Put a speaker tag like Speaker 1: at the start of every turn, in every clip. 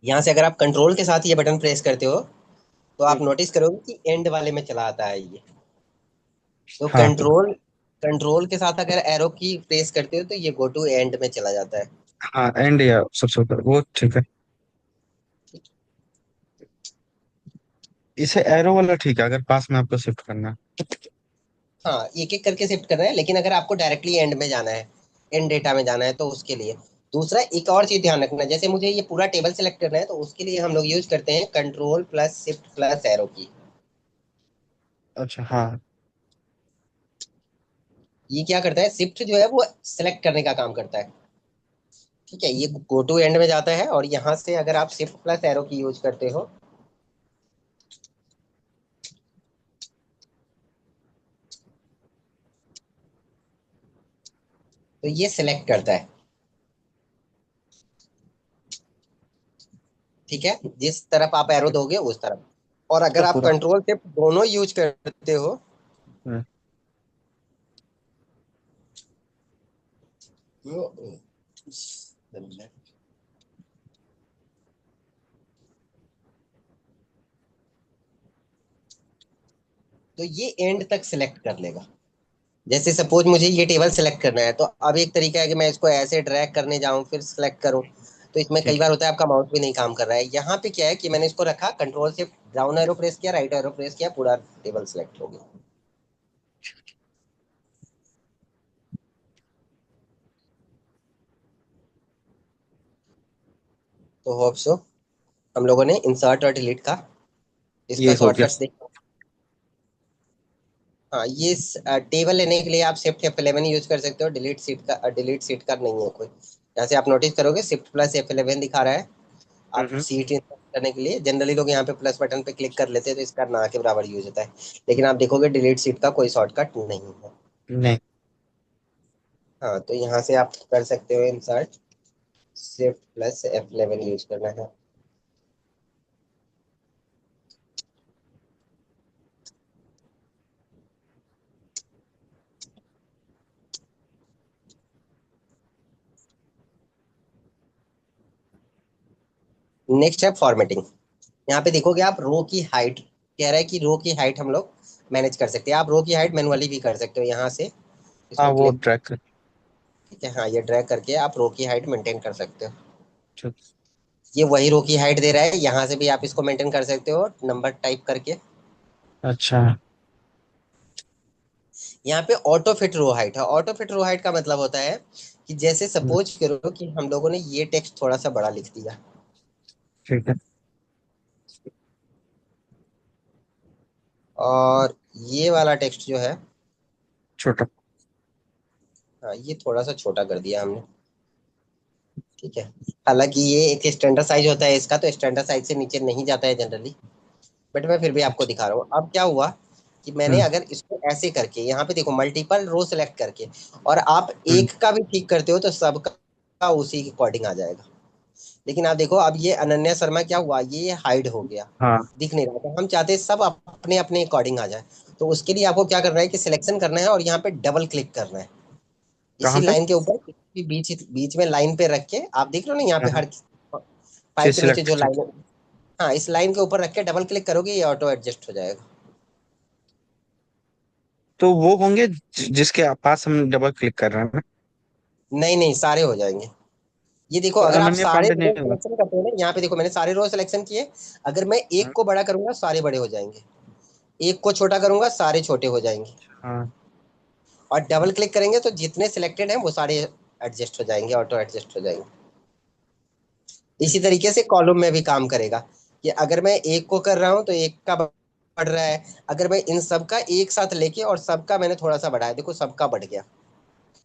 Speaker 1: यहाँ से अगर आप कंट्रोल के साथ ये बटन प्रेस करते हो तो आप
Speaker 2: हम्म,
Speaker 1: नोटिस करोगे कि एंड वाले में चला आता है ये। तो
Speaker 2: हाँ हाँ
Speaker 1: कंट्रोल कंट्रोल के साथ अगर एरो की प्रेस करते हो तो ये गो टू एंड में चला जाता है।
Speaker 2: हाँ, एंड या सबसे ऊपर वो ठीक है। इसे एरो वाला ठीक है अगर पास में आपको शिफ्ट करना है।
Speaker 1: हाँ, एक एक करके शिफ्ट कर रहे हैं, लेकिन अगर आपको डायरेक्टली एंड में जाना है, एंड डेटा में जाना है, तो उसके लिए दूसरा एक और चीज ध्यान रखना, जैसे मुझे ये पूरा टेबल सेलेक्ट करना है तो उसके लिए हम लोग यूज करते हैं control plus shift plus arrow की।
Speaker 2: अच्छा हाँ।
Speaker 1: ये क्या करता है, शिफ्ट जो है वो सिलेक्ट करने का काम करता है। ठीक है, ये गो टू एंड में जाता है, और यहाँ से अगर आप शिफ्ट प्लस एरो की यूज करते हो तो ये सिलेक्ट करता है। ठीक है, जिस तरफ आप एरो दोगे उस तरफ। और अगर
Speaker 2: तो
Speaker 1: आप
Speaker 2: पूरा।
Speaker 1: कंट्रोल शिफ्ट दोनों यूज करते हो
Speaker 2: हम्म,
Speaker 1: तो ये एंड तक सिलेक्ट कर लेगा। जैसे सपोज मुझे ये टेबल सेलेक्ट करना है, तो अब एक तरीका है कि मैं इसको ऐसे ड्रैग करने जाऊं फिर सेलेक्ट करूं, तो इसमें कई
Speaker 2: ठीक
Speaker 1: बार
Speaker 2: है।
Speaker 1: होता है आपका माउस भी नहीं काम कर रहा है। यहाँ पे क्या है कि मैंने इसको रखा, कंट्रोल से डाउन एरो प्रेस किया, राइट एरो प्रेस किया, पूरा टेबल सेलेक्ट हो गया। तो होप सो हम लोगों ने इंसर्ट और डिलीट का इसका
Speaker 2: ये हो गया।
Speaker 1: शॉर्टकट्स देखा। हाँ, ये टेबल लेने के लिए आप शिफ्ट F11 यूज कर सकते हो, डिलीट सीट का नहीं है कोई। यहाँ से आप नोटिस करोगे शिफ्ट प्लस F11 दिखा रहा है। आप
Speaker 2: हम्म।
Speaker 1: सीट इंसर्ट करने के लिए जनरली लोग यहाँ पे प्लस बटन पे क्लिक कर लेते हैं, तो इसका ना के बराबर यूज होता है। लेकिन आप देखोगे डिलीट सीट का कोई शॉर्टकट नहीं है।
Speaker 2: नहीं।
Speaker 1: हाँ, तो यहाँ से आप कर सकते हो insert, shift plus F11 use करना है। नेक्स्ट है फॉर्मेटिंग। यहाँ पे देखोगे आप रो की हाइट, कह रहा है कि रो की हाइट हम लोग मैनेज कर सकते हैं। आप रो की हाइट मैनुअली भी कर सकते हो, यहाँ से
Speaker 2: हाँ
Speaker 1: इसको
Speaker 2: वो
Speaker 1: क्लिक।
Speaker 2: ट्रैक।
Speaker 1: ठीक है, हाँ, ये ड्रैग करके आप रो की हाइट मेंटेन कर सकते हो।
Speaker 2: ठीक।
Speaker 1: ये वही रो की हाइट दे रहा है, यहाँ से भी आप इसको मेंटेन कर सकते हो नंबर टाइप करके।
Speaker 2: अच्छा।
Speaker 1: यहाँ पे ऑटो फिट रो हाइट है। ऑटो फिट रो हाइट का मतलब होता है कि जैसे
Speaker 2: हम्म,
Speaker 1: सपोज करो कि हम लोगों ने ये टेक्स्ट थोड़ा सा बड़ा लिख दिया,
Speaker 2: ठीक है।
Speaker 1: और ये वाला टेक्स्ट जो है,
Speaker 2: छोटा।
Speaker 1: हाँ, ये थोड़ा सा छोटा कर दिया हमने। ठीक है, हालांकि ये एक स्टैंडर्ड साइज होता है इसका, तो स्टैंडर्ड साइज से नीचे नहीं जाता है जनरली, बट मैं फिर भी आपको
Speaker 2: अच्छा।
Speaker 1: दिखा रहा हूँ। अब क्या हुआ कि मैंने
Speaker 2: हम्म
Speaker 1: अगर इसको ऐसे करके यहाँ पे देखो मल्टीपल रो सेलेक्ट करके, और आप
Speaker 2: हम्म।
Speaker 1: एक का भी ठीक करते हो तो सबका उसी के अकॉर्डिंग आ जाएगा। लेकिन आप देखो अब ये अनन्या शर्मा क्या हुआ, ये हाइड हो गया,
Speaker 2: हाँ।
Speaker 1: दिख नहीं रहा। तो हम चाहते हैं सब अपने अपने अकॉर्डिंग आ जाए। तो उसके लिए आपको क्या करना है कि सिलेक्शन करना है और यहाँ पे डबल क्लिक करना है। इसी
Speaker 2: कहाँ पे?
Speaker 1: लाइन के ऊपर बीच बीच में लाइन पे रख के, आप देख रहे हो ना यहाँ पे
Speaker 2: हाँ।
Speaker 1: हर फाइव
Speaker 2: चीज
Speaker 1: के नीचे
Speaker 2: सिलेक्ट
Speaker 1: जो
Speaker 2: ठीक।
Speaker 1: लाइन, हाँ, इस लाइन के ऊपर रख के डबल क्लिक करोगे ये ऑटो एडजस्ट हो जाएगा।
Speaker 2: तो वो होंगे जिसके पास हम डबल क्लिक कर रहे हैं ना।
Speaker 1: नहीं नहीं, सारे हो जाएंगे। ये देखो
Speaker 2: तो
Speaker 1: अगर आप
Speaker 2: अनन्या
Speaker 1: सारे
Speaker 2: पांडे नहीं
Speaker 1: रो
Speaker 2: होगा?
Speaker 1: सिलेक्शन करते हो ना, यहाँ पे देखो मैंने सारे रो सिलेक्शन किए। अगर मैं एक
Speaker 2: हाँ।
Speaker 1: को बड़ा करूंगा सारे बड़े हो जाएंगे, एक को छोटा करूंगा सारे छोटे हो जाएंगे,
Speaker 2: हाँ।
Speaker 1: और डबल क्लिक करेंगे तो जितने सिलेक्टेड हैं वो सारे एडजस्ट हो जाएंगे, ऑटो एडजस्ट हो जाएंगे। इसी तरीके से कॉलम में भी काम करेगा कि अगर मैं एक को कर रहा हूँ तो एक का बढ़ रहा है। अगर मैं इन सबका एक साथ लेके और सबका मैंने थोड़ा सा बढ़ाया, देखो सबका बढ़ गया।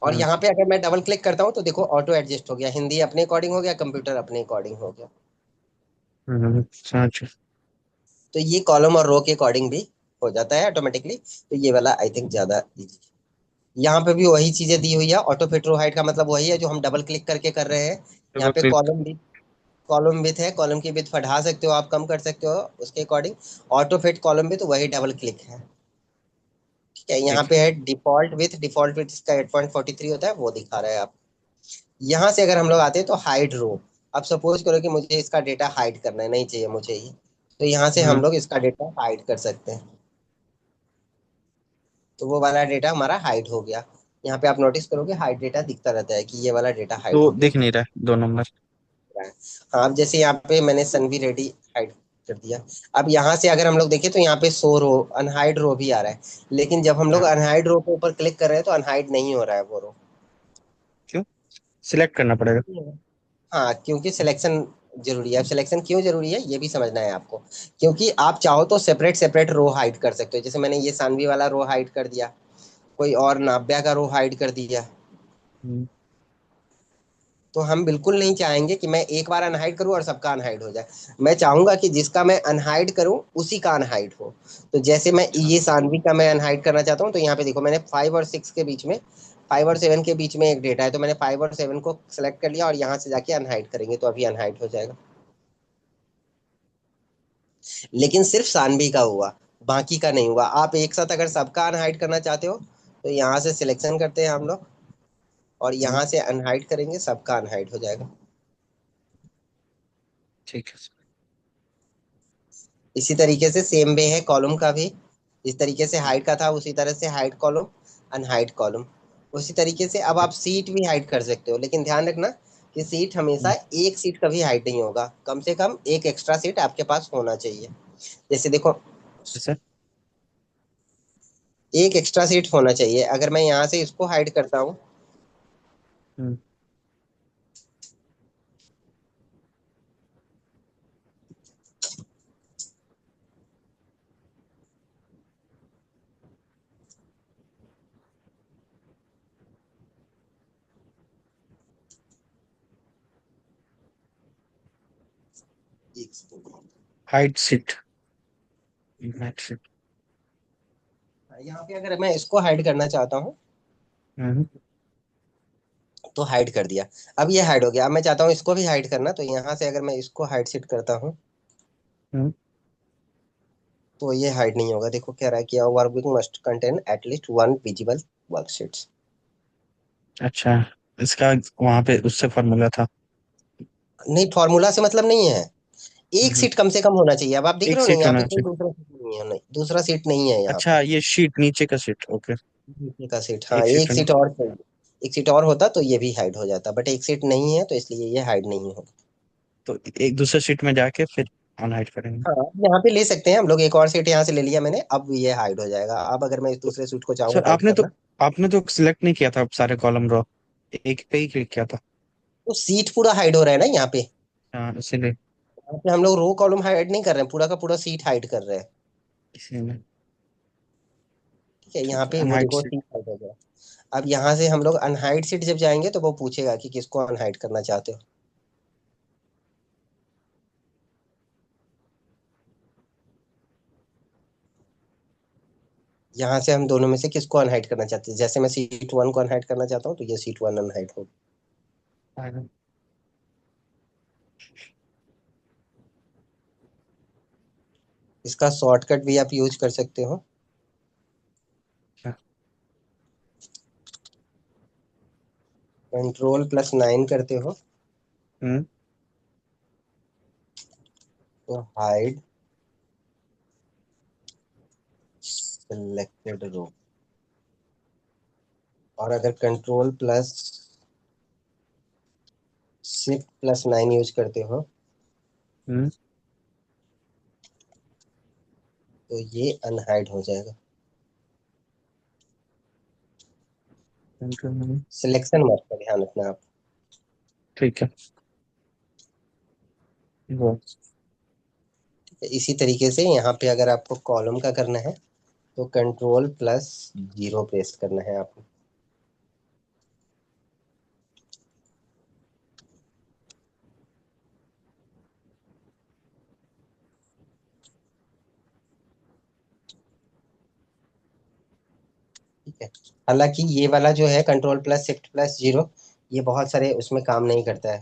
Speaker 1: और
Speaker 2: हम्म
Speaker 1: यहाँ पे अगर मैं डबल क्लिक करता हूँ तो देखो ऑटो एडजस्ट हो गया, हिंदी अपने अकॉर्डिंग हो गया, कंप्यूटर अपने अकॉर्डिंग हो गया।
Speaker 2: समझ।
Speaker 1: तो ये कॉलम और रो के अकॉर्डिंग भी हो जाता है ऑटोमेटिकली। तो ये वाला आई थिंक ज्यादा इजी। यहाँ पे भी वही चीजें दी हुई है। ऑटो फिट रो हाइट का मतलब वही है जो हम डबल क्लिक करके कर रहे हैं। यहाँ
Speaker 2: डबल
Speaker 1: पे
Speaker 2: क्लिक।
Speaker 1: कॉलम विथ है, कॉलम की विथ बढ़ा सकते हो आप, कम कर सकते हो उसके according. Auto fit column with वही डबल क्लिक है। ठीक है, यहाँ
Speaker 2: ठीक
Speaker 1: पे है डिफॉल्ट विथ इसका 8.43 होता है, वो दिखा रहा है आप। यहाँ से अगर हम लोग आते हैं तो हाइड रो। अब सपोज करो कि मुझे इसका डेटा हाइड करना है, नहीं चाहिए मुझे ये, तो यहाँ से हम
Speaker 2: हम्म।
Speaker 1: लोग इसका डेटा हाइड कर सकते हैं। तो वो वाला डेटा हमारा हाइड हो गया। यहाँ पे आप नोटिस करोगे हाइड डेटा दिखता रहता है कि ये वाला डेटा हाइड
Speaker 2: तो
Speaker 1: हो गया
Speaker 2: दिख नहीं रहा है 2 नंबर।
Speaker 1: है। हाँ, अब जैसे यहाँ पे मैंने सनवी रेड्डी हाइड कर दिया। अब यहाँ से अगर हम लोग देखें तो यहाँ पे शो रो, अनहाइड रो भी आ रहा है, लेकिन जब हम लोग
Speaker 2: हाँ।
Speaker 1: अनहाइड रो के ऊपर क्लिक कर रहे हैं तो अनहाइड नहीं हो रहा है वो रो।
Speaker 2: क्यों? सिलेक्ट करना पड़ेगा?
Speaker 1: हाँ, क्योंकि सिलेक्शन जरूरी है। अब सिलेक्शन क्यों जरूरी है ये भी समझना है आपको। क्योंकि आप चाहो तो सेपरेट सेपरेट रो हाइड कर सकते हो, जैसे मैंने ये सानवी वाला रो हाइड कर दिया, कोई और नाव्या का रो हाइड कर दिया।
Speaker 2: हम्म।
Speaker 1: तो हम बिल्कुल नहीं चाहेंगे कि मैं एक बार अनहाइड करूं और सबका अनहाइड हो जाए। मैं चाहूंगा कि जिसका मैं अनहाइड करूं उसी का अनहाइड हो। तो जैसे मैं
Speaker 2: अच्छा।
Speaker 1: ये सानवी का मैं अनहाइड करना चाहता हूं, तो यहाँ पे देखो मैंने 5 और 6 के बीच में, 5 और 7 के बीच में एक डेटा है, तो मैंने 5 और 7 को सेलेक्ट कर लिया और यहाँ से जाके अनहाइड करेंगे तो अभी अनहाइड हो जाएगा। लेकिन सिर्फ सानवी का हुआ, बाकी का नहीं हुआ। आप एक साथ अगर सबका अनहाइड करना चाहते हो तो यहाँ से सिलेक्शन करते हैं हम लोग, और
Speaker 2: हम्म।
Speaker 1: यहाँ से अनहाइड करेंगे, सबका अनहाइड हो जाएगा।
Speaker 2: ठीक है सर।
Speaker 1: इसी तरीके से सेम वे है कॉलम का भी। जिस तरीके से हाइड का था उसी तरह से हाइड कॉलम, अनहाइड कॉलम। उसी तरीके से अब आप सीट भी हाइड कर सकते हो, लेकिन ध्यान रखना कि सीट हमेशा,
Speaker 2: हम्म।
Speaker 1: एक सीट कभी हाइड नहीं होगा, कम से कम एक एक्स्ट्रा सीट आपके पास होना चाहिए। जैसे देखो,
Speaker 2: सर।
Speaker 1: एक एक्स्ट्रा सीट होना चाहिए। अगर मैं यहाँ से इसको हाइड करता हूँ,
Speaker 2: हम्म। हाइट सीट। हाइट सीट।
Speaker 1: यहाँ पे अगर मैं इसको हाइड करना चाहता हूँ
Speaker 2: हम्म।
Speaker 1: तो हाइड कर दिया। अब ये हाइड हो गया। अब मैं चाहता हूँ इसको भी हाइड करना, तो यहाँ से अगर मैं इसको हाइड सीट करता हूँ
Speaker 2: हम्म।
Speaker 1: तो ये हाइड नहीं होगा। देखो क्या रहा है कि workbook must contain at least one visible worksheets.
Speaker 2: अच्छा। इसका वहां पे उससे फॉर्मूला था।
Speaker 1: नहीं, फॉर्मूला से मतलब नहीं है। एक
Speaker 2: हम्म।
Speaker 1: सीट कम से कम होना चाहिए। अब आप देख
Speaker 2: एक
Speaker 1: रहे हो ना,
Speaker 2: सीट
Speaker 1: यहाँ
Speaker 2: होना
Speaker 1: पे कोई
Speaker 2: चाहिए।
Speaker 1: दूसरा सीट नहीं है, नहीं दूसरा सीट नहीं है यहाँ पे।
Speaker 2: अच्छा, ये शीट नीचे का सीट, ओके।
Speaker 1: नीचे का सीट, हाँ,
Speaker 2: एक सीट
Speaker 1: एक
Speaker 2: है ना?
Speaker 1: सीट और चाहिए। एक सीट और होता तो ये भी हाइड हो जाता, बट एक सीट नहीं है तो इसलिए ये हाइड नहीं होगा।
Speaker 2: तो एक दूसरे सीट में जाके फिर अनहाइड करेंगे।
Speaker 1: हाँ, यहाँ पे ले सकते हैं हम लोग। एक और सीट यहाँ से ले लिया मैंने, अब ये हाइड हो जाएगा। अब अगर मैं इस
Speaker 2: तो
Speaker 1: दूसरे सीट को चाहूँ
Speaker 2: सर,
Speaker 1: हाइड करना,
Speaker 2: आपने तो सिलेक्ट नहीं किया था सारे कॉलम रो, एक पे ही क्लिक किया था।
Speaker 1: तो सीट पूरा हाइड हो रहा है ना यहाँ पे।
Speaker 2: हाँ, इसीलिए।
Speaker 1: यहाँ पे हम लोग रो कॉलम हाइड नहीं कर रहे हैं, पूरा का पूरा सीट हाइड कर रहे हैं।
Speaker 2: इसीलिए।
Speaker 1: ठीक है, यहाँ
Speaker 2: ठीक है,
Speaker 1: पे वो
Speaker 2: अनहाइड
Speaker 1: देखो
Speaker 2: सीट।
Speaker 1: सीट हाइड हो गया। अब यहाँ से हम लोग अनहाइड सीट जब जाएंगे तो वो पूछेगा कि किसको अनहाइड करना चाहते हो। यहाँ से हम दोनों में से किसको अनहाइड करना चाहते हैं। जैसे मैं सीट 1 को अनहाइड करना चाहता हूँ तो ये सीट 1 अनहाइड होगी। इसका शॉर्टकट भी आप यूज कर सकते हो।
Speaker 2: अच्छा।
Speaker 1: Ctrl+9 करते हो
Speaker 2: हम्म।
Speaker 1: तो हाइड सिलेक्टेड रो। और अगर Ctrl+Shift+9 यूज करते हो
Speaker 2: हम्म।
Speaker 1: तो ये अनहाइड हो जाएगा। सिलेक्शन मोड का ध्यान रखना आप।
Speaker 2: ठीक है। वो।
Speaker 1: इसी तरीके से यहाँ पे अगर आपको कॉलम का करना है तो Ctrl+0 प्रेस करना है आपको। ठीक है। हालांकि ये वाला जो है Ctrl+Shift+0, ये बहुत सारे उसमें काम नहीं करता है।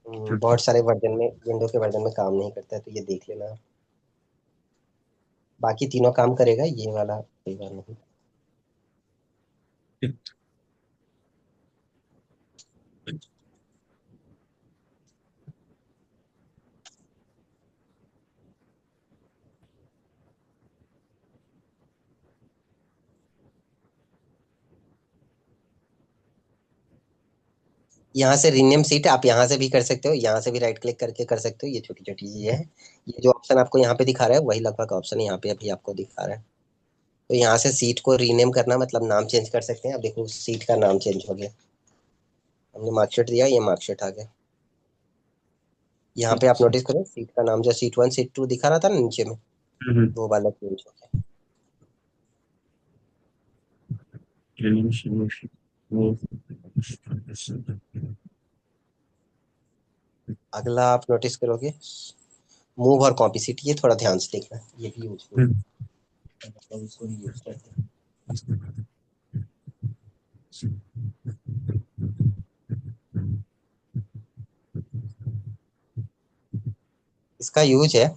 Speaker 2: ठीक है।
Speaker 1: बहुत सारे वर्जन में, विंडो के वर्जन में काम नहीं करता है, तो ये देख लेना। बाकी तीनों काम करेगा, ये वाला कोई बात नहीं।
Speaker 2: ठीक।
Speaker 1: यहाँ से रीनेम सीट आप यहाँ से भी कर सकते हो, यहाँ से भी राइट क्लिक करके कर सकते हो, ये छोटी छोटी चीजें हैं। ये जो ऑप्शन आपको यहाँ पे दिखा रहा है वही लगभग ऑप्शन यहाँ पे अभी आपको दिखा रहा है। तो यहाँ से सीट को रीनेम करना मतलब नाम चेंज कर सकते हैं। अब देखो सीट का नाम चेंज हो गया, हमने मार्कशीट दिया, ये मार्कशीट आ गया। यहाँ पे आप
Speaker 2: अच्छा।
Speaker 1: नोटिस करो सीट का नाम जो सीट 1 सीट 2 दिखा रहा था ना नीचे में,
Speaker 2: हम्म।
Speaker 1: वो वाला चेंज हो गया। अगला आप नोटिस करोगे मूव और कॉपी सीट, ये थोड़ा ध्यान से देखना, ये भी यूजफुल है, मतलब इसको भी यूज करते हैं। इसका यूज है,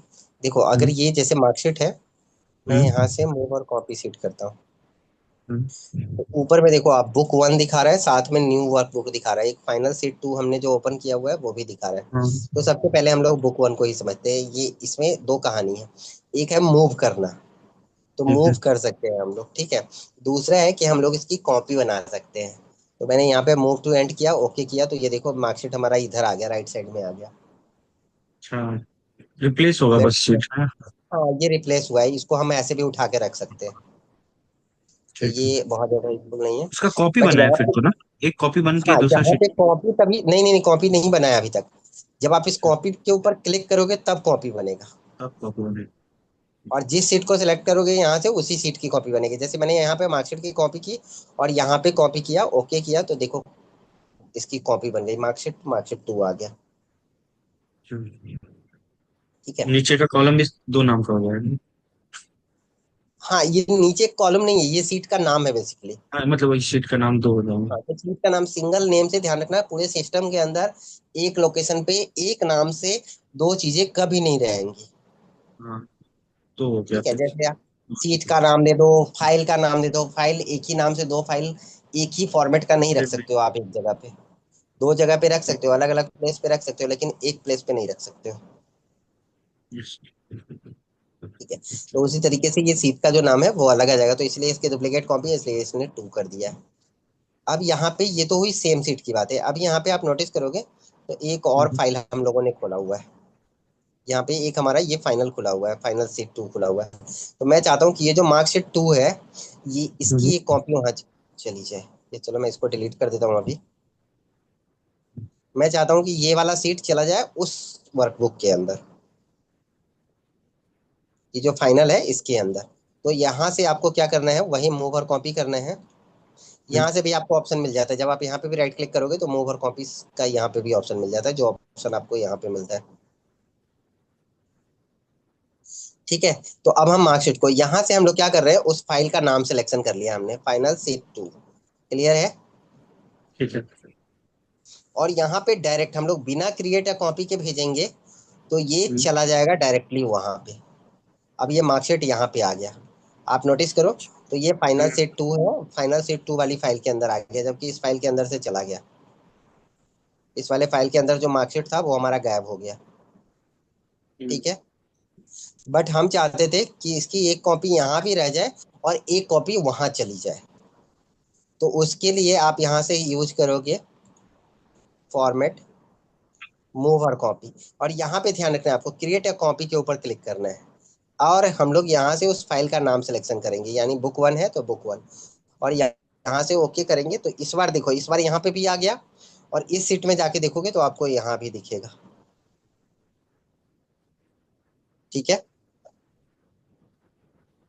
Speaker 1: देखो अगर ये जैसे मार्कशीट है, मैं यहाँ से मूव और कॉपी सीट करता हूँ, तो ऊपर में देखो आप बुक 1 दिखा रहा है, साथ में न्यू वर्क बुक दिखा रहा है, एक फाइनल सीट 2 हमने जो ओपन किया हुआ है वो भी दिखा रहा है। तो सबसे पहले हम लोग बुक 1 को ही समझते हैं। ये इसमें दो कहानी है, एक है मूव करना, तो मूव कर सकते हैं हम लोग, ठीक है। दूसरा है कि हम लोग इसकी कॉपी बना सकते हैं। तो मैंने यहाँ पे मूव टू एंड किया, ओके किया, तो ये देखो मार्कशीट हमारा इधर आ गया, राइट साइड में आ गया।
Speaker 2: अच्छा, रिप्लेस होगा
Speaker 1: मैं
Speaker 2: बस सीट है।
Speaker 1: हाँ ये रिप्लेस हुआ है, इसको हम ऐसे भी उठा के रख सकते हैं, तो
Speaker 2: ठीक है।
Speaker 1: ये बहुत ज्यादा यूजफुल नहीं है।
Speaker 2: उसका कॉपी
Speaker 1: बट
Speaker 2: बनाए
Speaker 1: यहाँ
Speaker 2: फिर
Speaker 1: पे,
Speaker 2: तो ना, एक कॉपी बन के
Speaker 1: हाँ
Speaker 2: दूसरा
Speaker 1: यहाँ
Speaker 2: सीट।
Speaker 1: पे कॉपी तभी नहीं नहीं नहीं, कॉपी नहीं बनाया अभी तक। जब आप इस कॉपी के ऊपर क्लिक करोगे तब कॉपी बनेगा,
Speaker 2: अब कॉपी बने।
Speaker 1: और जिस सीट को सिलेक्ट करोगे यहाँ से उसी सीट की कॉपी बनेगी। जैसे मैंने यहाँ पे मार्कशीट की कॉपी की और यहाँ पे कॉपी किया, ओके किया, तो देखो इसकी कॉपी बन गई, मार्कशीट मार्कशीट 2 आ गया, ठीक है।
Speaker 2: नीचे का कॉलम भी दो नाम का हो जाएगा।
Speaker 1: हाँ ये नीचे कॉलम नहीं है, ये सीट का नाम है बेसिकली।
Speaker 2: हाँ, मतलब वही सीट का नाम दो हो जाएंगे।
Speaker 1: हाँ तो सीट का नाम सिंगल नेम से, ध्यान रखना पूरे सिस्टम के अंदर एक लोकेशन पे एक नाम से दो चीजें कभी नहीं रहेंगी,
Speaker 2: हाँ, दो हो गया
Speaker 1: ठीक है।
Speaker 2: फिर।
Speaker 1: जैसे आप सीट का नाम दे दो, फाइल का नाम दे दो, फाइल एक ही नाम से दो फाइल एक ही फॉर्मेट का नहीं रख सकते हो आप एक जगह पे, दो जगह पे रख सकते हो, अलग अलग प्लेस पे रख सकते हो, लेकिन एक प्लेस पे नहीं रख सकते हो, ठीक है। तो उसी तरीके से ये सीट का जो नाम है वो अलग आ जाएगा, तो इसलिए इसके डुप्लीकेट कॉपी है, इसलिए इसने 2 कर दिया है। अब यहाँ पे ये तो हुई सेम सीट की बात है। अब यहाँ पे आप नोटिस करोगे तो एक और फाइल हम लोगों ने खोला हुआ है, यहाँ पे एक हमारा ये फाइनल खुला हुआ है, फाइनल सीट 2 खुला हुआ है। तो मैं चाहता हूँ कि ये जो मार्कशीट 2 है, ये इसकी एक कॉपी वहाँ चली जाए। ये चलो मैं इसको डिलीट कर देता हूँ अभी। मैं चाहता हूँ कि ये वाला सीट चला जाए उस वर्कबुक के अंदर, ये जो फाइनल है इसके अंदर। तो यहाँ से आपको क्या करना है, वही मूव और कॉपी करना है। यहाँ से भी आपको ऑप्शन मिल जाता है, जब आप यहाँ पे भी राइट क्लिक करोगे तो मूव और कॉपी का यहाँ पे भी ऑप्शन मिल जाता है, जो ऑप्शन आपको यहाँ पे मिलता है, ठीक है। तो अब हम मार्कशीट को यहाँ से हम लोग क्या कर रहे हैं, उस फाइल का नाम सिलेक्शन कर लिया हमने, फाइनल सीट 2, क्लियर है।
Speaker 2: ठीक है।
Speaker 1: और यहाँ पे डायरेक्ट हम लोग बिना क्रिएट या कॉपी के भेजेंगे, तो ये
Speaker 2: हम्म।
Speaker 1: चला जाएगा डायरेक्टली वहां पे। अब ये मार्कशीट यहाँ पे आ गया, आप नोटिस करो, तो ये फाइनल सीट 2 है, फाइनल सीट 2 वाली फाइल के अंदर आ गया, जबकि इस फाइल के अंदर से चला गया। इस वाले फाइल के अंदर जो मार्कशीट था वो हमारा गायब हो गया, ठीक है। बट हम चाहते थे कि इसकी एक कॉपी यहाँ भी रह जाए और एक कॉपी वहां चली जाए। तो उसके लिए आप यहाँ से यूज करोगे फॉर्मेट, मूव और कॉपी, और यहाँ पे ध्यान रखना है आपको क्रिएट अ कॉपी के ऊपर क्लिक करना है, और हम लोग यहाँ से उस फाइल का नाम सिलेक्शन करेंगे, यानी बुक 1 है तो बुक 1, और यहाँ से ओके करेंगे, तो इस बार देखो इस बार यहाँ पे भी आ गया, और इस सीट में जाके देखोगे तो आपको यहाँ भी दिखेगा, ठीक है।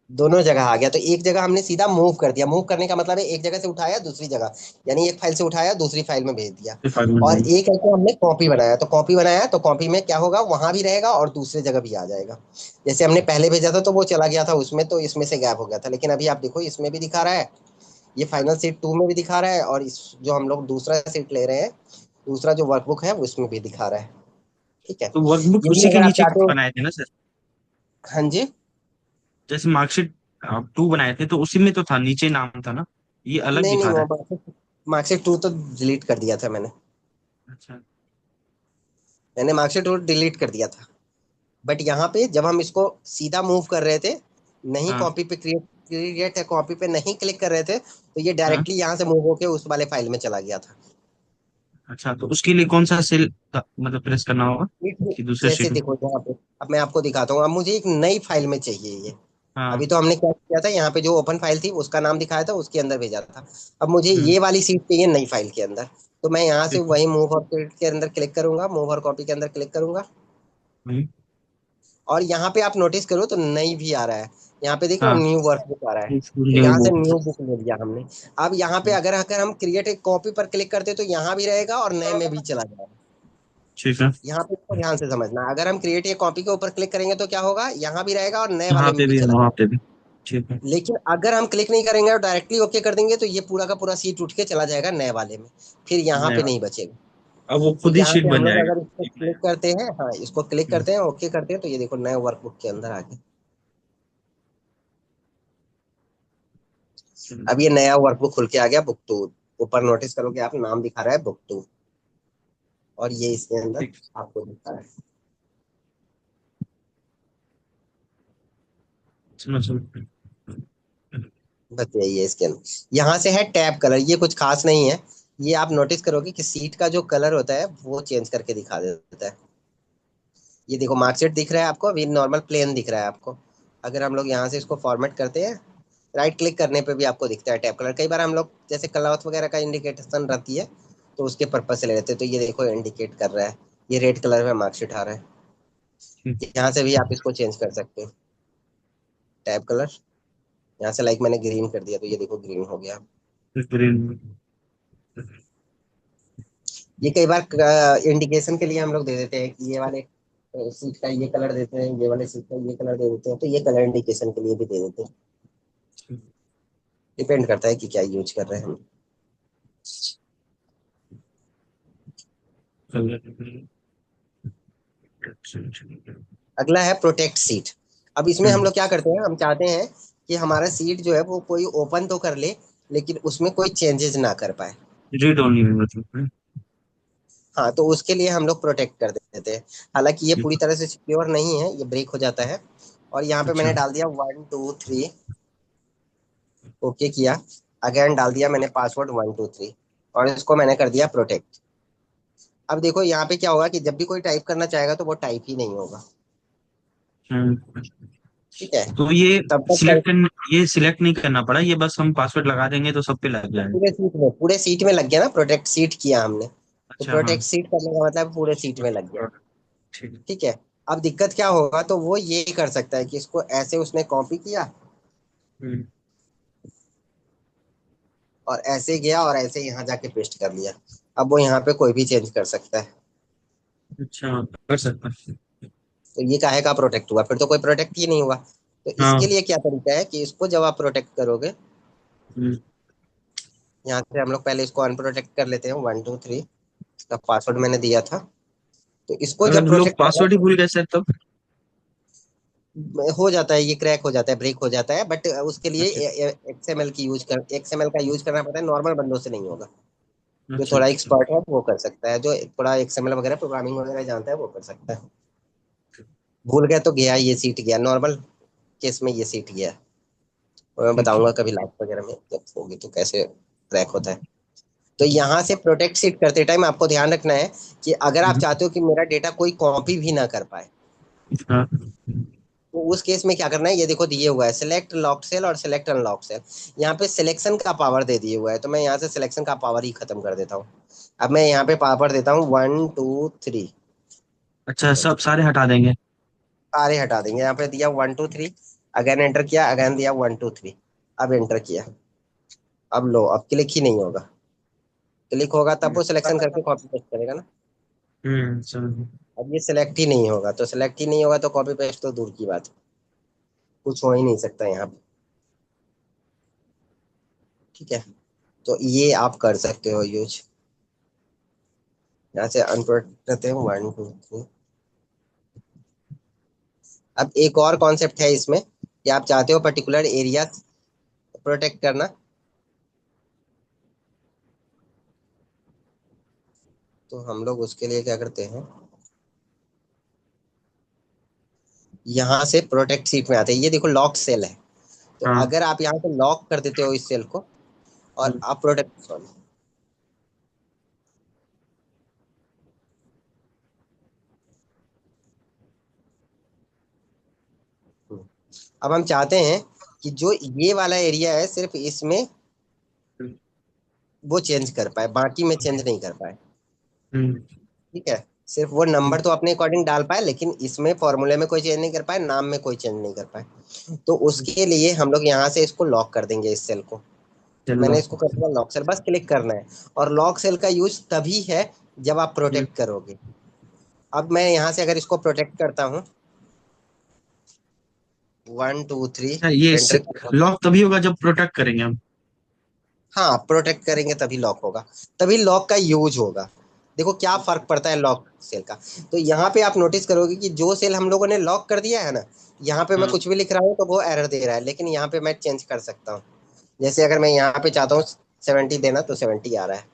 Speaker 1: दोनों जगह आ गया, तो एक जगह हमने सीधा मूव कर दिया, मूव करने का मतलब है एक जगह से उठाया दूसरी जगह, यानी एक फाइल से उठाया दूसरी फाइल में भेज दिया।
Speaker 2: फाइल में
Speaker 1: और
Speaker 2: जाएंगे।
Speaker 1: एक है कि हमने कॉपी बनाया, तो कॉपी बनाया तो कॉपी में क्या होगा, वहां भी रहेगा और दूसरी जगह भी आ जाएगा। जैसे हमने पहले भेजा था तो वो चला गया था उसमें, तो इसमें से गैप हो गया था, लेकिन अभी आप देखो इसमें भी दिखा रहा है, ये फाइनल सीट 2 में भी दिखा रहा है, और इस जो हम लोग दूसरा सीट ले रहे हैं, दूसरा जो वर्कबुक है उसमें भी दिखा रहा है, ठीक है।
Speaker 2: तो वर्कबुक
Speaker 1: यही
Speaker 2: उसी के
Speaker 1: अगर आप
Speaker 2: नीचे
Speaker 1: चाहते हो,
Speaker 2: बनाए थे ना सर?
Speaker 1: हाँ जी,
Speaker 2: जैसे मार्कशीट आप टू बनाए थे तो उसी में तो था, नीचे नाम था ना, ये अलग
Speaker 1: नहीं नहीं
Speaker 2: दिखा रहा
Speaker 1: वो
Speaker 2: है।
Speaker 1: मार्कशीट 2 तो डिलीट कर दिया था मैंने,
Speaker 2: अच्छा।
Speaker 1: मार्कशीट 2 डिलीट कर दिया था। बट यहाँ पे जब हम इसको सीधा मूव कर रहे थे, नहीं
Speaker 2: हाँ।
Speaker 1: कॉपी पे क्रिएट क्रिएट है कॉपी पे नहीं क्लिक कर रहे थे, तो ये
Speaker 2: हाँ।
Speaker 1: डायरेक्टली यहाँ से मूव होके उस वाले फाइल में चला गया था।
Speaker 2: अच्छा, तो उसके लिए कौन सा सेल मतलब प्रेस करना होगा
Speaker 1: शीट में,
Speaker 2: कि दूसरे
Speaker 1: जैसे
Speaker 2: शीट में?
Speaker 1: देखो यहाँ पे, अब मैं आपको दिखाता हूँ। अब मुझे एक नई फाइल में चाहिए ये।
Speaker 2: हाँ।
Speaker 1: अभी तो हमने क्या किया था, यहाँ पे जो ओपन फाइल थी उसका नाम दिखाया था, उसके अंदर भेजा था। अब मुझे
Speaker 2: हम्म।
Speaker 1: ये वाली सीट चाहिए नई फाइल के अंदर। तो मैं यहाँ से
Speaker 2: ठीक है।
Speaker 1: वही मूव और प्रिंट के अंदर क्लिक करूंगा, मूव और कॉपी के अंदर क्लिक करूंगा।
Speaker 2: हम्म।
Speaker 1: और यहाँ पे आप नोटिस करो तो नई भी आ रहा है। यहाँ पे देखो
Speaker 2: हाँ,
Speaker 1: न्यू वर्कबुक आ रहा है। तो
Speaker 2: न्यू
Speaker 1: यहाँ से
Speaker 2: बुक।
Speaker 1: न्यू बुक ले लिया हमने। अब यहाँ पे अगर अगर हम क्रिएट ए कॉपी पर क्लिक करते तो यहाँ भी रहेगा और नए में भी चला जाएगा।
Speaker 2: ठीक है।
Speaker 1: यहाँ पे इसको ध्यान से समझना, अगर हम क्रिएट ए कॉपी के ऊपर क्लिक करेंगे तो क्या होगा, यहाँ भी रहेगा और नए
Speaker 2: यहाँ
Speaker 1: वाले में
Speaker 2: पे
Speaker 1: भी
Speaker 2: भी
Speaker 1: चला
Speaker 2: वहाँ पे
Speaker 1: जाएगा।
Speaker 2: भी। ठीक है।
Speaker 1: लेकिन अगर हम क्लिक नहीं करेंगे और डायरेक्टली ओके कर देंगे तो ये पूरा का पूरा सीट उठ के चला जाएगा नए वाले में। फिर यहाँ पे
Speaker 2: नहीं,
Speaker 1: नहीं बचेगा।
Speaker 2: अब वो
Speaker 1: तो
Speaker 2: खुद ही
Speaker 1: यहाँ
Speaker 2: शीट
Speaker 1: से हम
Speaker 2: बन
Speaker 1: लोग
Speaker 2: जाएगा।
Speaker 1: अगर इसको
Speaker 2: एक
Speaker 1: क्लिक
Speaker 2: नया।
Speaker 1: करते हैं, हाँ इसको क्लिक
Speaker 2: हम्म।
Speaker 1: करते हैं, ओके करते हैं, तो ये देखो नए वर्कबुक के अंदर आ गए। अब ये नया वर्कबुक खुल के आ गया, बुक टू। ऊपर नोटिस करोगे आप, नाम दिखा रहा है बुक टू। और ये इसके अंदर
Speaker 2: ठीक।
Speaker 1: आपको दिखा रहा है।
Speaker 2: समझ समझ।
Speaker 1: बस यही है इसके अंदर। यहाँ से है टैब कलर, ये कुछ खास नहीं है। ये आप नोटिस करोगे कि सीट का जो कलर होता है वो चेंज करके दिखा देता है। ये देखो मार्कशीट दिख रहा है आपको, अभी नॉर्मल प्लेन दिख रहा है आपको। अगर हम लोग यहाँ से इसको फॉर्मेट करते हैं, राइट क्लिक करने पे भी आपको दिखता है टैब कलर। कई बार हम लोग जैसे क्लॉथ वगैरह का इंडिकेशन रहती है, तो उसके पर्पज से ले लेते हैं। तो ये देखो इंडिकेट कर रहा है, ये रेड कलर में मार्कशीट आ रहा है।
Speaker 2: ठीक।
Speaker 1: यहाँ से भी आप इसको चेंज कर सकते हो, टैब कलर। यहाँ से लाइक मैंने ग्रीन कर दिया तो ये देखो ग्रीन हो गया।
Speaker 2: ग्रीन।
Speaker 1: ये कई बार इंडिकेशन के लिए हम लोग दे देते हैं कि ये वाले सीट का ये कलर देते हैं, ये वाले सीट का ये कलर दे देते हैं, तो ये कलर इंडिकेशन के लिए भी दे देते हैं। डिपेंड करता है कि क्या यूज कर रहे हैं हम। अगला है प्रोटेक्ट सीट। अब इसमें हम लोग क्या करते हैं, हम चाहते हैं कि हमारा सीट जो है वो कोई ओपन तो कर ले, लेकिन उसमें कोई चेंजेस ना कर पाए।
Speaker 2: रीड ओनली में मतलब।
Speaker 1: हाँ, तो उसके लिए हम लोग प्रोटेक्ट कर देते हैं। हालांकि ये पूरी तरह से सिक्योर नहीं है, ये ब्रेक हो जाता है। और यहाँ पे
Speaker 2: अच्छा।
Speaker 1: मैंने डाल दिया 1 2 3, ओके किया। अगेन डाल दिया मैंने पासवर्ड 1 2 3, और इसको मैंने कर दिया प्रोटेक्ट। अब देखो यहाँ पे क्या होगा कि जब भी कोई टाइप करना चाहेगा तो वो टाइप ही नहीं होगा।
Speaker 2: हम्म।
Speaker 1: ठीक है।
Speaker 2: तो ये
Speaker 1: तब तक
Speaker 2: सिलेक्ट ये सिलेक्ट नहीं करना पड़ा, ये बस हम पासवर्ड लगा देंगे तो सब पे लग
Speaker 1: तो
Speaker 2: जाएगा।
Speaker 1: पूरे सीट में लग गया ना, प्रोटेक्ट सीट किया हमने। तो
Speaker 2: अच्छा, हाँ।
Speaker 1: प्रोटेक्ट सीट करने का मतलब पूरे सीट में लग गया।
Speaker 2: ठीक है।
Speaker 1: ठीक है। अब दिक्कत क्या होगा, तो वो ये कर सकता है कि इसको ऐसे उसने कॉपी किया
Speaker 2: हम्म।
Speaker 1: और ऐसे गया और ऐसे यहाँ जाके पेस्ट कर लिया। अब वो यहाँ पे कोई भी चेंज कर सकता है।
Speaker 2: अच्छा, कर सकता है।
Speaker 1: तो ये काहे का प्रोटेक्ट हुआ, फिर तो कोई प्रोटेक्ट ही नहीं हुआ। तो इसके
Speaker 2: हाँ।
Speaker 1: लिए क्या तरीका है कि इसको जब आप प्रोटेक्ट करोगे,
Speaker 2: हम्म।
Speaker 1: यहाँ से हम लोग पहले इसको अनप्रोटेक्ट कर लेते हैं 1 2 3। इसका पासवर्ड मैंने दिया था। तो इसको
Speaker 2: अगर
Speaker 1: जब
Speaker 2: हम लोग
Speaker 1: प्रोटेक्ट करना
Speaker 2: पासवर्ड ही
Speaker 1: है,
Speaker 2: भूल गए सर तब?
Speaker 1: हो जाता है, ये क्रैक हो जाता है, ब्रेक हो जाता है, बट उसके लिए
Speaker 2: अच्छा।
Speaker 1: एक्सएमएल का यूज करना पड़ता है, नॉर्मल बंदों से नहीं होगा। जो
Speaker 2: अच्छा।
Speaker 1: थोड़ा
Speaker 2: अच्छा।
Speaker 1: एक्सपर्ट है वो कर सकता है, जो थोड़ा एक्सएमएल वगैरह प्रोग्रामिंग वगैरह जानता है वो कर सकता है। भूल गए तो गया, ये सीट गया, नॉर्मल केस में ये सीट गया। और मैं
Speaker 2: ठीक है।
Speaker 1: बताऊंगा कभी लाइव वगैरह में जब होगी तो कैसे क्रैक होता है। तो यहाँ से प्रोटेक्ट सीट करते टाइम आपको ध्यान रखना है कि अगर आप
Speaker 2: हम्म।
Speaker 1: चाहते हो कि मेरा डेटा कोई कॉपी भी ना कर पाए,
Speaker 2: हाँ।
Speaker 1: तो उस केस में क्या करना है, ये देखो दिए हुआ है सिलेक्ट लॉक सेल और सिलेक्ट अनलॉक सेल। यहाँ पे सिलेक्शन का पावर दे दिए हुआ है, तो मैं यहाँ से सिलेक्शन का पावर ही खत्म कर देता हूँ। अब मैं यहाँ पे पावर देता हूँ 1 2 3।
Speaker 2: अच्छा, सब सारे हटा देंगे?
Speaker 1: सारे हटा देंगे, यहाँ पे दिया 1 2 3। अगेन एंटर किया, अगेन दिया 1 2 3। अब एंटर किया। अब लो, अब क्लिक ही नहीं होगा। क्लिक होगा तब वो सिलेक्शन करके कॉपी पेस्ट करेगा ना।
Speaker 2: समझ गया।
Speaker 1: अब ये सिलेक्ट ही नहीं होगा, तो सिलेक्ट ही नहीं होगा तो कॉपी पेस्ट तो दूर की बात है, कुछ हो ही नहीं सकता यहाँ पे। ठीक है। तो ये आप कर सकते हो यूज। यहाँ से अनप्रोटेक्ट करते हैं 1 2 3। अब एक और कॉन्सेप्ट है इसमें कि आप चाहते हो पर्टिकुलर एरिया प्रोटेक्ट करना। तो हम लोग उसके लिए क्या करते हैं, यहाँ से प्रोटेक्ट सीट में आते हैं, ये देखो लॉक सेल है। तो
Speaker 2: हाँ।
Speaker 1: अगर आप यहाँ से लॉक कर देते हो इस सेल को, और
Speaker 2: हम्म।
Speaker 1: आप प्रोटेक्ट, सॉरी, अब हम चाहते हैं कि जो ये वाला एरिया है सिर्फ इसमें वो चेंज कर पाए, बाकी में चेंज नहीं कर पाए।
Speaker 2: हम्म।
Speaker 1: ठीक है, सिर्फ वो नंबर तो अपने अकॉर्डिंग डाल पाए, लेकिन इसमें फॉर्मूले में कोई चेंज नहीं कर पाए, नाम में कोई चेंज नहीं कर पाए। तो उसके लिए हम लोग यहाँ से इसको लॉक कर देंगे, इस सेल को।
Speaker 2: चलो।
Speaker 1: मैंने इसको कर दिया लॉक सेल, बस क्लिक करना है। और लॉक सेल का यूज तभी है जब आप
Speaker 2: हम्म।
Speaker 1: प्रोटेक्ट करोगे। अब मैं यहाँ से अगर इसको प्रोटेक्ट करता हूँ, 1 2 3
Speaker 2: अच्छा, ये
Speaker 1: एंटर करता हूँ।
Speaker 2: लॉक तभी होगा जब प्रोटेक्ट करेंगे हम।
Speaker 1: हाँ, प्रोटेक्ट करेंगे तभी लॉक होगा, तभी लॉक का यूज होगा। देखो क्या फर्क पड़ता है लॉक सेल का। तो यहाँ पे आप नोटिस करोगे कि जो सेल हम लोगों ने लॉक कर दिया है ना, यहाँ पे मैं
Speaker 2: हाँ।
Speaker 1: कुछ भी लिख रहा हूँ तो वो एरर दे रहा है, लेकिन यहाँ पे मैं चेंज कर सकता हूँ। जैसे अगर मैं यहाँ पे चाहता हूँ 70 देना, तो 70 आ रहा है।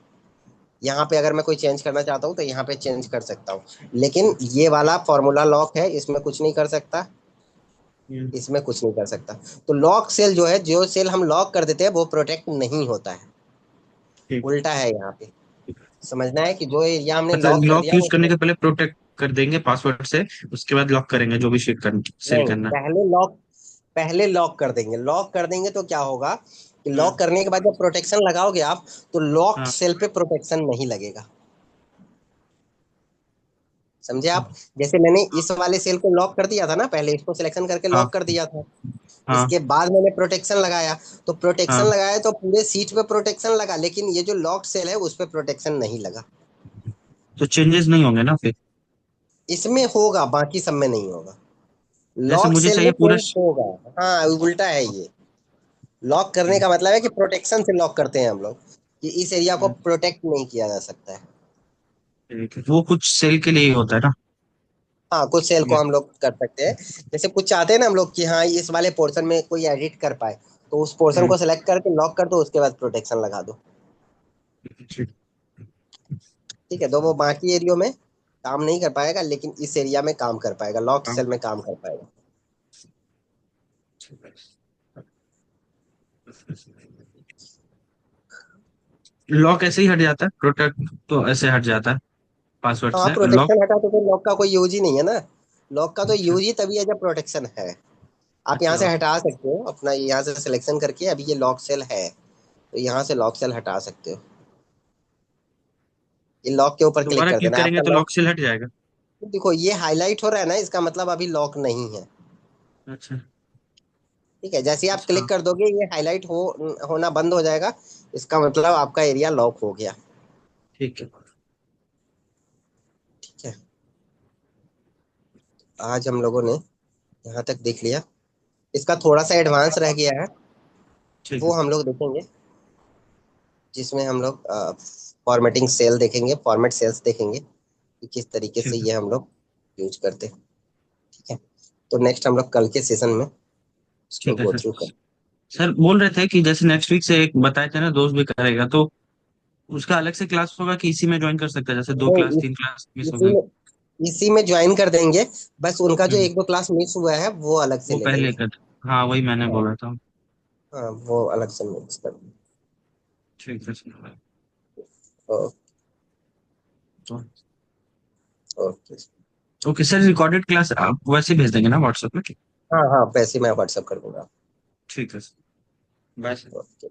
Speaker 1: यहाँ पे अगर मैं कोई चेंज करना चाहता हूँ तो यहाँ पे चेंज कर सकता हूँ। लेकिन ये वाला फॉर्मूला लॉक है, इसमें कुछ नहीं कर सकता,
Speaker 2: हम्म।
Speaker 1: इसमें कुछ नहीं कर सकता। तो लॉक सेल जो है, जो सेल हम लॉक कर देते हैं वो प्रोटेक्ट नहीं होता है,
Speaker 2: ठीक।
Speaker 1: उल्टा है यहाँ पे। समझना है कि जो एरिया हमने
Speaker 2: मतलब
Speaker 1: लॉक कर
Speaker 2: लॉक
Speaker 1: दिया
Speaker 2: यूज
Speaker 1: वो
Speaker 2: करने के पहले प्रोटेक्ट कर देंगे पासवर्ड से, उसके बाद लॉक करेंगे जो भी सेल
Speaker 1: नहीं,
Speaker 2: करना है।
Speaker 1: पहले लॉक कर देंगे। लॉक कर देंगे तो क्या होगा कि
Speaker 2: हाँ।
Speaker 1: लॉक करने के बाद जब प्रोटेक्शन लगाओगे आप, तो लॉक
Speaker 2: हाँ।
Speaker 1: सेल पे प्रोटेक्शन नहीं लगेगा। समझे आप? जैसे मैंने इस वाले सेल को लॉक कर दिया था ना, पहले इसको सिलेक्शन करके
Speaker 2: हाँ।
Speaker 1: लॉक कर दिया था।
Speaker 2: हाँ।
Speaker 1: इसके बाद मैंने प्रोटेक्शन लगाया, तो प्रोटेक्शन
Speaker 2: हाँ।
Speaker 1: लगाया तो पूरे सीट पे प्रोटेक्शन लगा, लेकिन ये जो लॉक सेल है उस पे प्रोटेक्शन नहीं लगा।
Speaker 2: तो चेंजेस नहीं होंगे ना फिर?
Speaker 1: इसमें होगा, बाकी सब में नहीं होगा।
Speaker 2: जैसे
Speaker 1: लॉक
Speaker 2: मुझे
Speaker 1: सेल
Speaker 2: चाहिए
Speaker 1: में
Speaker 2: पूरा
Speaker 1: चेंज होगा। हाँ, उल्टा है ये। लॉक करने का मतलब है कि प्रोटेक्शन से लॉक करते हैं हम लोग, कि इस एरिया को प्रोटेक्ट नहीं किया जा सकता है।
Speaker 2: वो कुछ सेल के लिए ही होता है ना?
Speaker 1: हाँ, कुछ सेल को हम लोग कर सकते हैं। जैसे कुछ चाहते हैं ना हम लोग कि हाँ इस वाले पोर्शन में कोई एडिट कर पाए, तो उस पोर्शन
Speaker 2: हम्म।
Speaker 1: को सिलेक्ट करके लॉक कर दो, उसके बाद प्रोटेक्शन लगा दो।
Speaker 2: ठीक।
Speaker 1: ठीक है, तो वो बाकी एरियो में काम नहीं कर पाएगा, लेकिन इस एरिया में काम कर पाएगा, लॉक सेल में काम कर पाएगा।
Speaker 2: लॉक ऐसे ही हट जाता है, प्रोटेक्ट तो ऐसे हट जाता है पासवर्ड
Speaker 1: हाँ,
Speaker 2: से लॉक।
Speaker 1: प्रोटेक्शन हटा तो फिर लॉक का कोई यूज ही नहीं है ना। लॉक का तो
Speaker 2: अच्छा।
Speaker 1: यूज ही तभी है जब प्रोटेक्शन है। आप यहाँ
Speaker 2: अच्छा।
Speaker 1: से हटा सकते हो अपना, यहाँ से सिलेक्शन करके, अभी ये लॉक सेल है तो यहाँ से लॉक सेल हटा सकते हो। ये लॉक के ऊपर क्लिक
Speaker 2: दोबारा
Speaker 1: कर
Speaker 2: क्लिक
Speaker 1: देना है
Speaker 2: करेंगे
Speaker 1: आपका
Speaker 2: तो
Speaker 1: लॉक।
Speaker 2: लॉक सेल हट जाएगा?
Speaker 1: देखो ये हाईलाइट हो रहा है ना, इसका मतलब अभी लॉक नहीं है।
Speaker 2: अच्छा।
Speaker 1: ठीक है, जैसे ही आप
Speaker 2: अच्छा।
Speaker 1: क्लिक कर दोगे ये हाईलाइट होना बंद हो जाएगा। इसका मतलब आपका एरिया लॉक हो गया।
Speaker 2: ठीक है।
Speaker 1: ठीक है, आज हम लोगों ने यहाँ तक देख लिया। इसका थोड़ा सा एडवांस रह गया है,
Speaker 2: ठीक
Speaker 1: वो
Speaker 2: है।
Speaker 1: हम लोग देखेंगे, जिसमें हम लोग फॉर्मेटिंग सेल देखेंगे, फॉर्मेट सेल्स देखेंगे कि किस तरीके से
Speaker 2: ठीक है।
Speaker 1: ये हम लोग यूज करते हैं। ठीक है, तो नेक्स्ट हम लोग कल के सेशन में इसको
Speaker 2: ठीक है
Speaker 1: गो
Speaker 2: सर।
Speaker 1: थ्रू करें।
Speaker 2: सर बोल रहे थे कि जैसे नेक्स्ट वीक से एक बताए थे ना, दोस्त भी करेगा, तो उसका अलग से क्लास होगा कि इसी में ज्वाइन कर सकता है? जैसे दो
Speaker 1: नहीं,
Speaker 2: क्लास तीन क्लास मिस हो
Speaker 1: इसी
Speaker 2: गई।
Speaker 1: में इसी में ज्वाइन कर देंगे। बस उनका जो
Speaker 2: हम्म।
Speaker 1: 1 2 क्लास मिस हुआ है वो अलग से
Speaker 2: वो
Speaker 1: ले
Speaker 2: पहले
Speaker 1: लेंगे।
Speaker 2: कर। हाँ, वही मैंने
Speaker 1: हाँ,
Speaker 2: बोला था।
Speaker 1: हाँ, वो अलग से मिक्स कर देंगे।
Speaker 2: ठीक है सर।
Speaker 1: ओ-
Speaker 2: तो
Speaker 1: okay.
Speaker 2: Okay sir, recorded class आप वैसे भेज देंगे ना व्हाट्सएप में?
Speaker 1: हाँ हाँ, पैसे मैं व्हाट्सअप कर दूंगा।
Speaker 2: ठीक है सर। Bye sir.
Speaker 1: ओके।